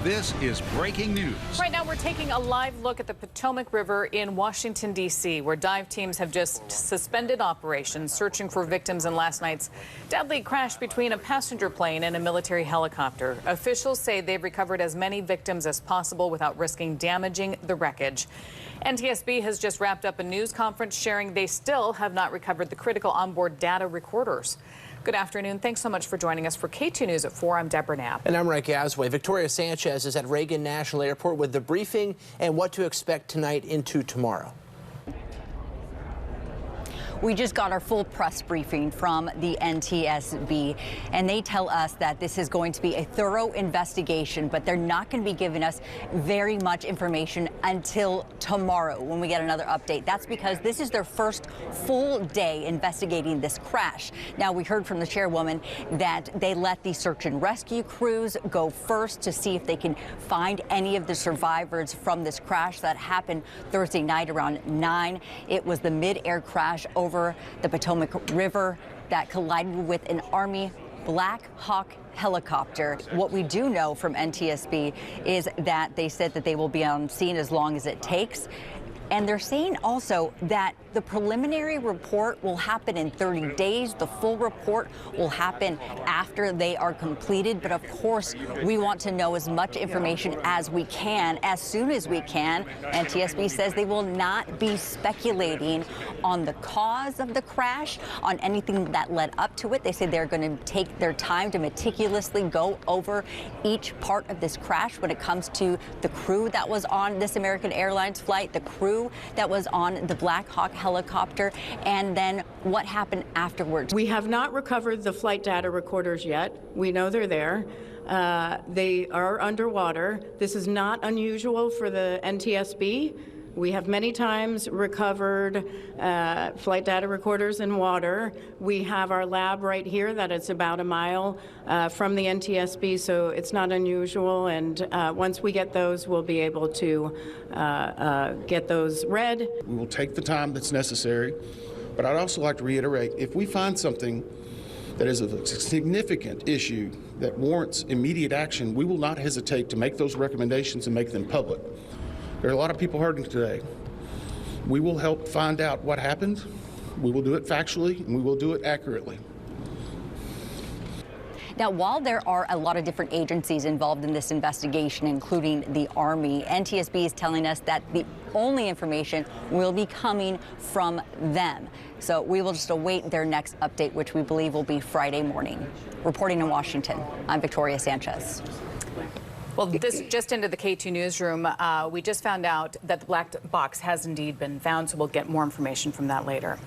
This is breaking news. Right now, we're taking a live look at the Potomac River in Washington, D.C., where dive teams have just suspended operations searching for victims in last night's deadly crash between a passenger plane and a military helicopter. Officials say they've recovered as many victims as possible without risking damaging the wreckage. NTSB has just wrapped up a news conference sharing they still have not recovered the critical onboard data recorders. Good afternoon. Thanks so much for joining us for Katu News at 4. I'm Deborah Knapp. And I'm Rick Asway. Victoria Sanchez is at Reagan National Airport with the briefing and what to expect tonight into tomorrow. We just got our full press briefing from the NTSB, and they tell us that this is going to be a thorough investigation, but they're not going to be giving us very much information until tomorrow when we get another update. That's because this is their first full day investigating this crash. Now, we heard from the chairwoman that they let the search and rescue crews go first to see if they can find any of the survivors from this crash that happened Thursday night around 9. It was the mid-air crash over the Potomac River that collided with an Army Black Hawk helicopter. What we do know from NTSB is that they said that they will be on scene as long as it takes. And they're saying also that the preliminary report will happen in 30 days. The full report will happen after they are completed. But of course, we want to know as much information as we can, as soon as we can. NTSB says they will not be speculating on the cause of the crash, on anything that led up to it. They say they're going to take their time to meticulously go over each part of this crash when it comes to the crew that was on this American Airlines flight, the crew that was on the Black Hawk helicopter, and then what happened afterwards. We have not recovered the flight data recorders yet. We know they're there. They are underwater. This is not unusual for the NTSB. We have many times recovered flight data recorders in water. We have our lab right here that it's about a mile from the NTSB, so it's not unusual. And once we get those, we'll be able to get those read. We will take the time that's necessary, but I'd also like to reiterate, if we find something that is a significant issue that warrants immediate action, we will not hesitate to make those recommendations and make them public. There are a lot of people hurting today. We will help find out what happened. We will do it factually, and we will do it accurately. Now, while there are a lot of different agencies involved in this investigation, including the Army, NTSB is telling us that the only information will be coming from them. So we will just await their next update, which we believe will be Friday morning. Reporting in Washington, I'm Victoria Sanchez. Well, this just into the K2 newsroom. We just found out that the black box has indeed been found, so we'll get more information from that later.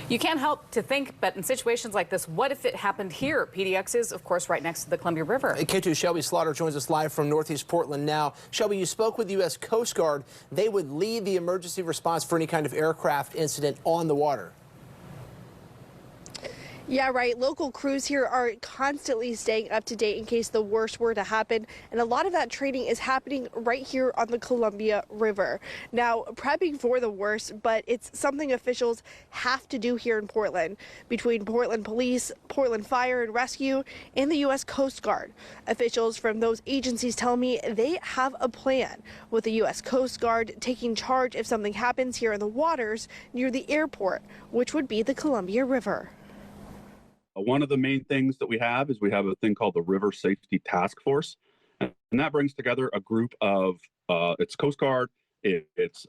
You can't help to think, but in situations like this, what if it happened here? PDX is, of course, right next to the Columbia River. K2 Shelby Slaughter joins us live from Northeast Portland now. Shelby, you spoke with the U.S. Coast Guard. They would lead the emergency response for any kind of aircraft incident on the water. Yeah, right. Local crews here are constantly staying up to date in case the worst were to happen. And a lot of that training is happening right here on the Columbia River. Now, prepping for the worst, but it's something officials have to do here in Portland between Portland Police, Portland Fire and Rescue, and the U.S. Coast Guard. Officials from those agencies tell me they have a plan, with the U.S. Coast Guard taking charge if something happens here in the waters near the airport, which would be the Columbia River. One of the main things that we have is we have a thing called the River Safety Task Force, and that brings together a group of it's Coast Guard, it's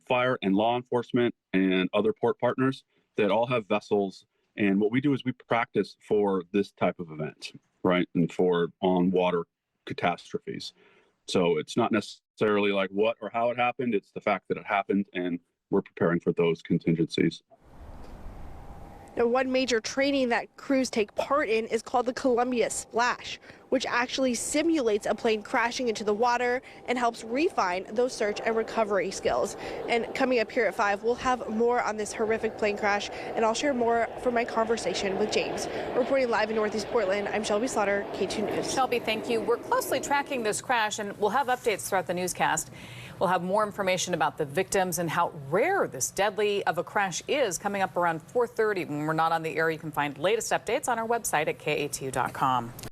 fire and law enforcement, and other port partners that all have vessels. And what we do is we practice for this type of event, right, and for on-water catastrophes. So it's not necessarily like what or how it happened, it's the fact that it happened, and we're preparing for those contingencies. Now, one major training that crews take part in is called the Columbia Splash, which actually simulates a plane crashing into the water and helps refine those search and recovery skills. And coming up here at 5, we'll have more on this horrific plane crash, and I'll share more from my conversation with James. Reporting live in Northeast Portland, I'm Shelby Slaughter, K2 News. Shelby, thank you. We're closely tracking this crash, and we'll have updates throughout the newscast. We'll have more information about the victims and how rare this deadly of a crash is coming up around 4:30. When we're not on the air, you can find latest updates on our website at KATU.com.